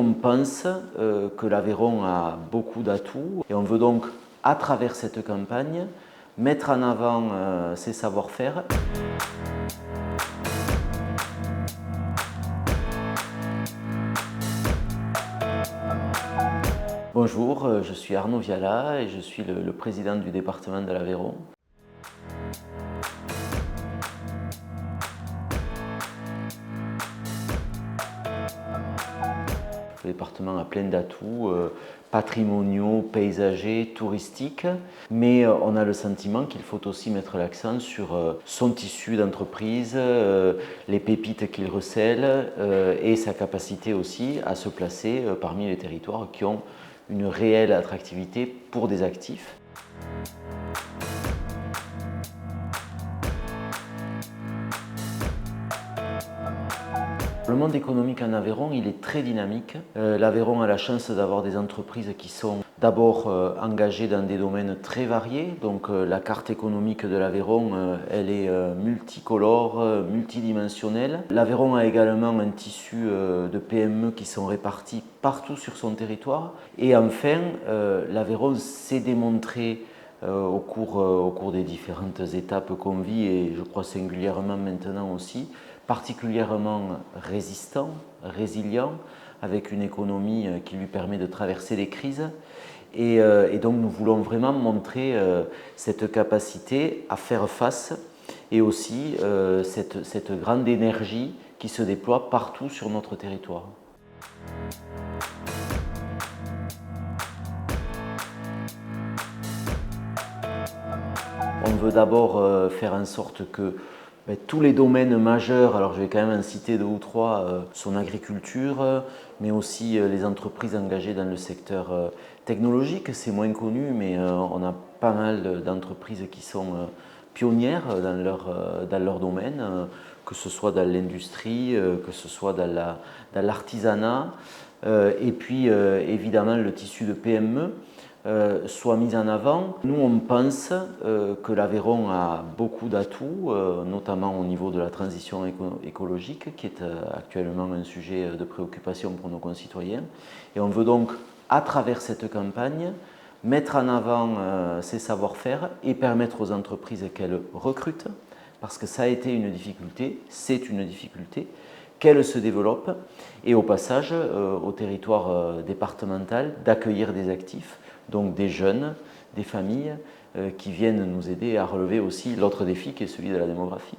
on pense que l'Aveyron a beaucoup d'atouts et on veut donc, à travers cette campagne, mettre en avant ses savoir-faire. Bonjour, je suis Arnaud Viala et je suis le président du département de l'Aveyron. Le département a plein d'atouts patrimoniaux, paysagers, touristiques, mais on a le sentiment qu'il faut aussi mettre l'accent sur son tissu d'entreprise, les pépites qu'il recèle et sa capacité aussi à se placer parmi les territoires qui ont une réelle attractivité pour des actifs. Le monde économique en Aveyron, il est très dynamique. L'Aveyron a la chance d'avoir des entreprises qui sont d'abord engagées dans des domaines très variés. Donc la carte économique de l'Aveyron, elle est multicolore, multidimensionnelle. L'Aveyron a également un tissu de PME qui sont répartis partout sur son territoire. Et enfin, l'Aveyron s'est démontré au cours des différentes étapes qu'on vit, et je crois singulièrement maintenant aussi, particulièrement résistant, résilient, avec une économie qui lui permet de traverser les crises. Et donc nous voulons vraiment montrer cette capacité à faire face et aussi cette grande énergie qui se déploie partout sur notre territoire. On veut d'abord faire en sorte que tous les domaines majeurs, alors je vais quand même en citer deux ou trois, son agriculture, mais aussi les entreprises engagées dans le secteur technologique. C'est moins connu, mais on a pas mal d'entreprises qui sont pionnières dans leur domaine, que ce soit dans l'industrie, que ce soit dans l'artisanat, et puis évidemment le tissu de PME. Soit mise en avant. Nous, on pense que l'Aveyron a beaucoup d'atouts, notamment au niveau de la transition écologique, qui est actuellement un sujet de préoccupation pour nos concitoyens. Et on veut donc, à travers cette campagne, mettre en avant ces savoir-faire et permettre aux entreprises qu'elles recrutent, parce que ça a été une difficulté, c'est une difficulté, qu'elles se développent, et au passage, au territoire départemental, d'accueillir des actifs, donc des jeunes, des familles qui viennent nous aider à relever aussi l'autre défi qui est celui de la démographie.